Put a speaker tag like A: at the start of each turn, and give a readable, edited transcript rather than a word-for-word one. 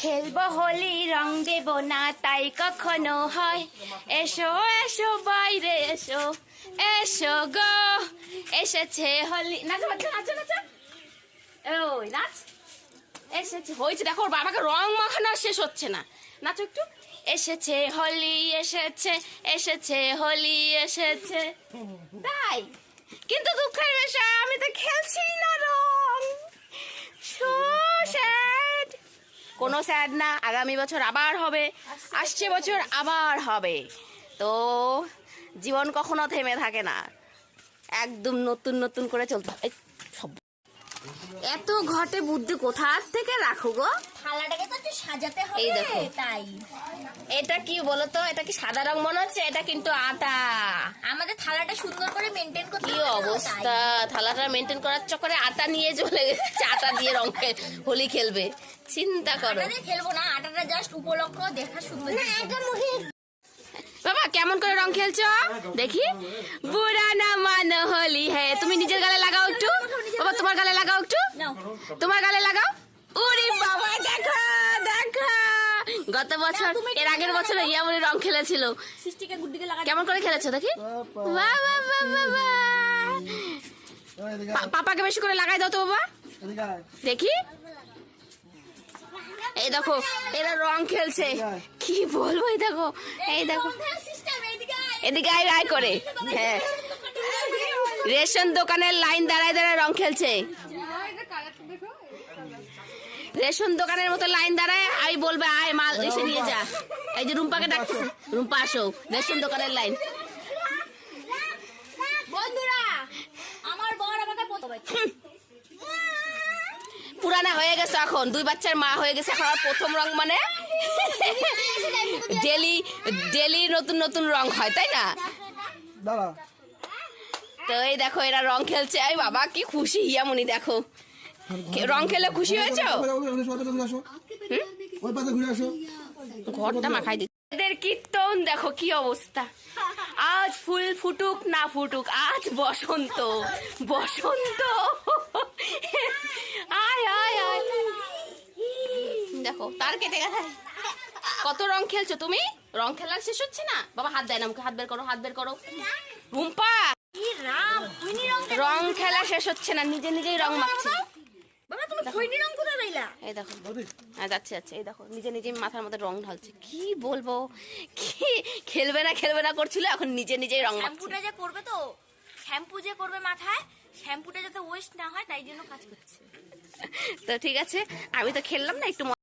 A: খেলবো হোলি রং দেব না তাই কখনো হয়। এসো এসো বাইরে এসো, এসো গো, এসেছে হোলি। নাচো নাচো নাচো নাচো, ওই নাচ এসেছে। হয়েছে দেখো, ওর বাবাকে রং মাখানো শেষ হচ্ছে না। নাচো একটু। এসেছে হোলি এসেছে, এসেছে হোলি এসেছে। তাই কিন্তু দুঃখের বিষয় আমি তো খেলছি না রং। So sad. কোনো স্যাড না, আগামী বছর আবার হবে, আসছে বছর আবার হবে। তো জীবন কখনো থেমে থাকে না, একদম নতুন নতুন করে চলতে হয়। এত ঘটে বুদ্ধি কোথার থেকে রাখো গো?
B: থালাটাকে তো একটু সাজাতে হবে।
A: এই দেখো,
B: তাই
A: এটা কি বলো তো, এটা কি সাদা রং মনে হচ্ছে? এটা কিন্তু আটা।
B: আমাদের থালাটা সুন্দর করে মেনটেন করতে
A: কি
B: হবে।
A: অবস্থা, থালাটা মেনটেন করার চক্করে আটা নিয়ে চলে গেছে। আটা দিয়ে রং হোলি খেলবে, চিন্তা করো।
B: আটাতে খেলবো না, আটাটা জাস্ট উপলক্ষ দেখা সুন্দর। না এটা মুখে
A: বাবা কেমন করে রং খেলছো দেখি। বুড়া না মান হোলি হ্যাঁ। তুমি নিজের গালে লাগাও একটু বাবা, তোমার গালে লাগাও একটু,
B: নাও
A: তোমার গালে লাগাও। উরি বাবা দেখো দেখো, গত বছর এর আগের বছর ইয়ামনি রং খেলেছিল।
B: সৃষ্টিকে গুড্ডিকে লাগা।
A: কেমন করে খেলেছো দেখি। বাহ বাহ বাহ বাহ বাহ। পাপাকে বেশি করে লাগাই দাও তো বাবা দেখি। এই দেখো এরা রং খেলছে, কি বলবো। এই দেখো, এই দেখো, এদিকে আয় আয় করে। হ্যাঁ, রেশন দোকানের লাইন দাঁড়ায় দাঁড়ায় রং খেলছে। রেশন দোকানের মতো লাইন দাঁড়ায়, আমি বলবে আয় মাল এসে নিয়ে যা। এই যে রুম্পাকে ডাকতেছে, রুম্পা আসো, রেশন দোকানের লাইন।
B: বন্ধুরা আমার বর আমাকে
A: পুরানা হয়ে গেছে এখন, 2 বাচ্চার মা হয়ে গেছে এখন। আর প্রথম রং মানে ডেলি ডেলি নতুন নতুন রং হয়, তাই না? তো এই দেখো এরা রং খেলছে। এই বাবা কি খুশি ইয়ামনি, দেখো রং খেলে খুশি হয়েছো? ঘরটা মাখাই দিচ্ছে। এদের কীর্তন দেখো কি অবস্থা। আজ ফুল ফুটুক না ফুটুক, আজ বসন্ত বসন্ত। আয় আয় আয়, দেখো তার কেটে গেছে। কত রং খেলছো তুমি? রং খেলার শেষ হচ্ছে না বাবা। হাত দেয় না আমাকে, হাত বের করো, হাত বের করো। রুম্পা রং খেলা শেষ হচ্ছে না, নিজে নিজেই রং মাখছে।
B: বাবা তুমি খৈনি রং কোথায় পাইলা?
A: এই দেখো যাচ্ছে যাচ্ছে, এই দেখো নিজে নিজে মাথার মধ্যে রং ঢালছে। কি বলবো, কি খেলবে না খেলবে না করছিল, এখন নিজে নিজেই রং মাখছে।
B: শ্যাম্পুটা যে করবে, তো শ্যাম্পু যে করবে মাথায়, শ্যাম্পুটা যাতে ওয়েস্ট না হয় তাই জন্য কাজ করছে।
A: তো ঠিক আছে, আমি তো খেললাম না, একটু